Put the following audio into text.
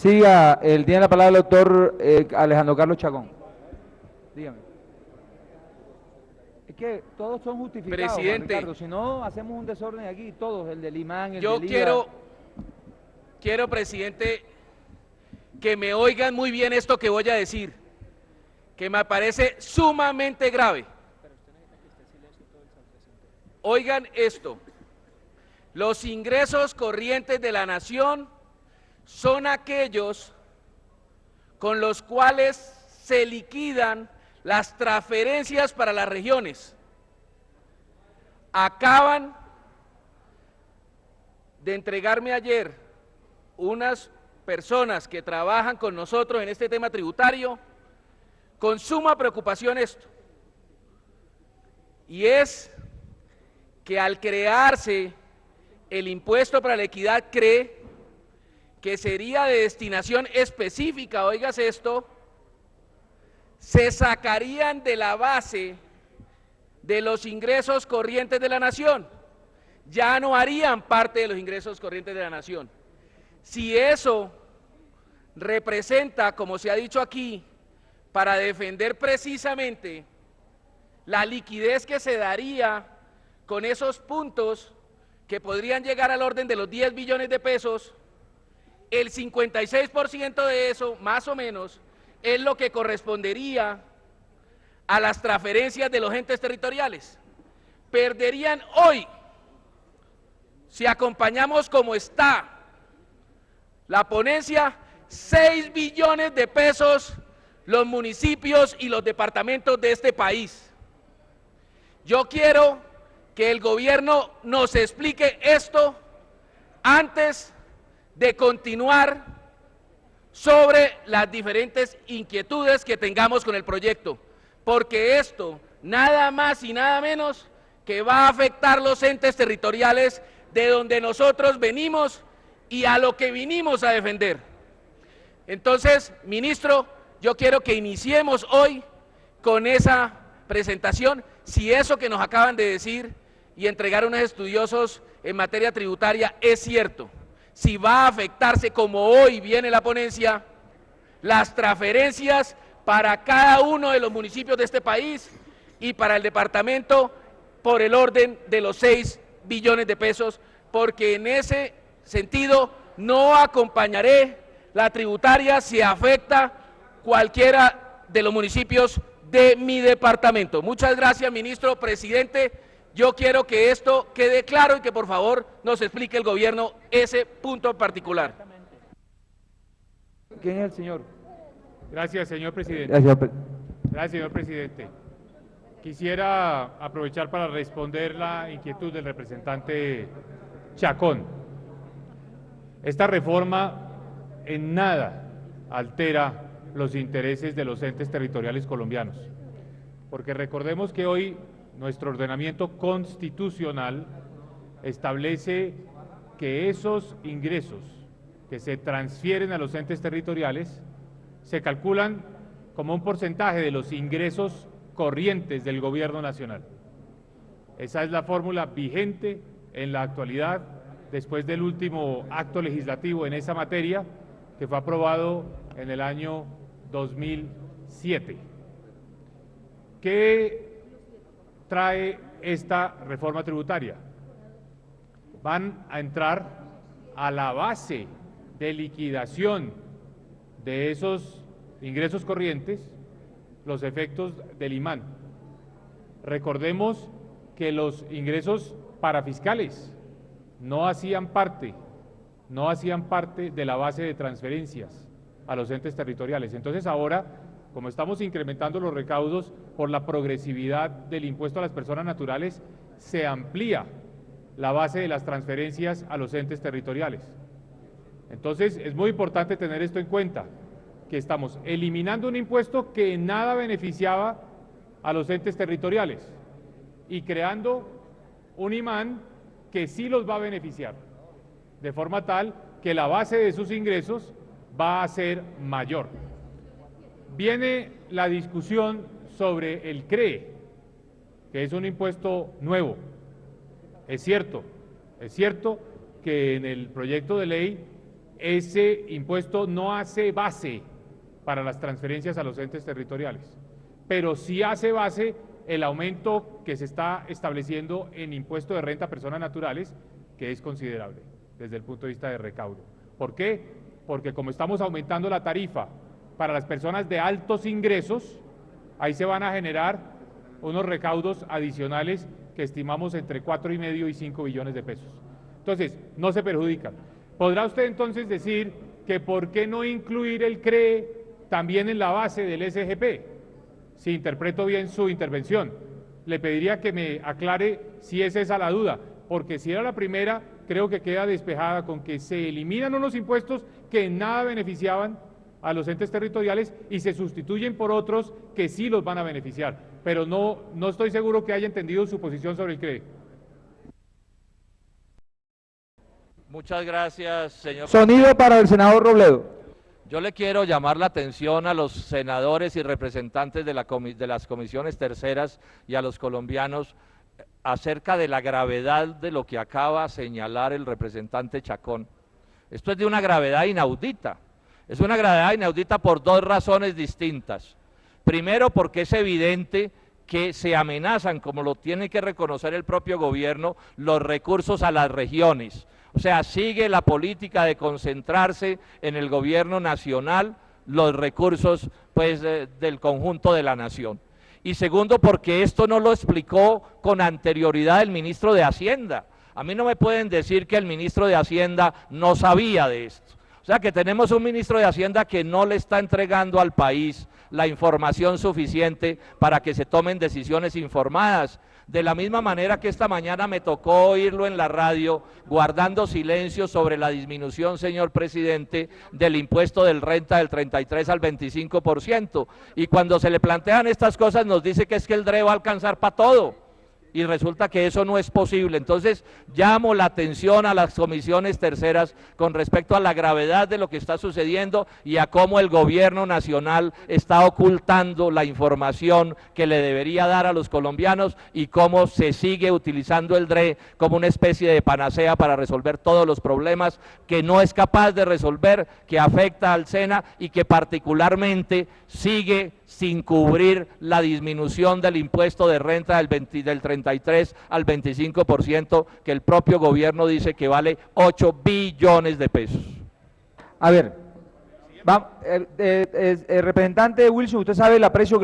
Siga, tiene la palabra el doctor Alejandro Carlos Chacón. Dígame. Es que todos son justificados, Juan Presidente, Ricardo, si no hacemos un desorden aquí, todos, el del imán, el yo del IVA. quiero, presidente, que me oigan muy bien esto que voy a decir, que me parece sumamente grave. Oigan esto, los ingresos corrientes de la nación son aquellos con los cuales se liquidan las transferencias para las regiones. Acaban de entregarme ayer unas personas que trabajan con nosotros en este tema tributario con suma preocupación esto, y es que al crearse el impuesto para la equidad cree que sería de destinación específica, óigase esto, se sacarían de la base de los ingresos corrientes de la nación, ya no harían parte de los ingresos corrientes de la nación. Si eso representa, como se ha dicho aquí, para defender precisamente la liquidez que se daría con esos puntos que podrían llegar al orden de los 10 billones de pesos, el 56% de eso, más o menos, es lo que correspondería a las transferencias de los entes territoriales. Perderían hoy, si acompañamos como está la ponencia, 6 billones de pesos los municipios y los departamentos de este país. Yo quiero que el gobierno nos explique esto antes de continuar sobre las diferentes inquietudes que tengamos con el proyecto, porque esto nada más y nada menos que va a afectar los entes territoriales de donde nosotros venimos y a lo que vinimos a defender. Entonces, ministro, yo quiero que iniciemos hoy con esa presentación, si eso que nos acaban de decir y entregar unos estudiosos en materia tributaria es cierto, si va a afectarse, como hoy viene la ponencia, las transferencias para cada uno de los municipios de este país y para el departamento por el orden de los 6 billones de pesos, porque en ese sentido no acompañaré la tributaria si afecta cualquiera de los municipios de mi departamento. Muchas gracias, ministro. Presidente, yo quiero que esto quede claro y que por favor nos explique el gobierno ese punto en particular. ¿Quién es el señor? Gracias, señor presidente. Gracias, señor presidente. Quisiera aprovechar para responder la inquietud del representante Chacón. Esta reforma en nada altera los intereses de los entes territoriales colombianos, porque recordemos que hoy nuestro ordenamiento constitucional establece que esos ingresos que se transfieren a los entes territoriales se calculan como un porcentaje de los ingresos corrientes del gobierno nacional. Esa es la fórmula vigente en la actualidad, después del último acto legislativo en esa materia, que fue aprobado en el año 2007. ¿Qué trae esta reforma tributaria? Van a entrar a la base de liquidación de esos ingresos corrientes los efectos del imán. Recordemos que los ingresos parafiscales no hacían parte de la base de transferencias a los entes territoriales. Entonces ahora, como estamos incrementando los recaudos por la progresividad del impuesto a las personas naturales, se amplía la base de las transferencias a los entes territoriales. Entonces es muy importante tener esto en cuenta, que estamos eliminando un impuesto que en nada beneficiaba a los entes territoriales y creando un imán que sí los va a beneficiar, de forma tal que la base de sus ingresos va a ser mayor. Viene la discusión sobre el CREE, que es un impuesto nuevo. Es cierto que en el proyecto de ley ese impuesto no hace base para las transferencias a los entes territoriales, pero sí hace base el aumento que se está estableciendo en impuesto de renta a personas naturales, que es considerable desde el punto de vista de recaudo. ¿Por qué? Porque como estamos aumentando la tarifa para las personas de altos ingresos, ahí se van a generar unos recaudos adicionales que estimamos entre 4,5 y 5 billones de pesos. Entonces, no se perjudican. ¿Podrá usted entonces decir que por qué no incluir el CRE también en la base del SGP? Si interpreto bien su intervención, le pediría que me aclare si es esa la duda, porque si era la primera, creo que queda despejada con que se eliminan unos impuestos que en nada beneficiaban a los entes territoriales y se sustituyen por otros que sí los van a beneficiar, pero no estoy seguro que haya entendido su posición sobre el CRE. Muchas gracias, señor. Sonido para el senador Robledo. Yo le quiero llamar la atención a los senadores y representantes de las comisiones terceras y a los colombianos acerca de la gravedad de lo que acaba de señalar el representante Chacón. Esto es de una gravedad inaudita. Es una gravedad inaudita por dos razones distintas. Primero, porque es evidente que se amenazan, como lo tiene que reconocer el propio gobierno, los recursos a las regiones. O sea, sigue la política de concentrarse en el gobierno nacional los recursos pues, del conjunto de la nación. Y segundo, porque esto no lo explicó con anterioridad el ministro de Hacienda. A mí no me pueden decir que el ministro de Hacienda no sabía de esto. O sea, que tenemos un ministro de Hacienda que no le está entregando al país la información suficiente para que se tomen decisiones informadas. De la misma manera que esta mañana me tocó oírlo en la radio, guardando silencio sobre la disminución, señor presidente, del impuesto del renta del 33 al 25%. Y cuando se le plantean estas cosas nos dice que es que el DRE va a alcanzar para todo. Y resulta que eso no es posible. Entonces llamo la atención a las comisiones terceras con respecto a la gravedad de lo que está sucediendo y a cómo el gobierno nacional está ocultando la información que le debería dar a los colombianos y cómo se sigue utilizando el DRE como una especie de panacea para resolver todos los problemas que no es capaz de resolver, que afecta al SENA y que particularmente sigue sin cubrir la disminución del impuesto de renta del 33 al 25%, que el propio gobierno dice que vale 8 billones de pesos. A ver, representante Wilson, usted sabe el aprecio que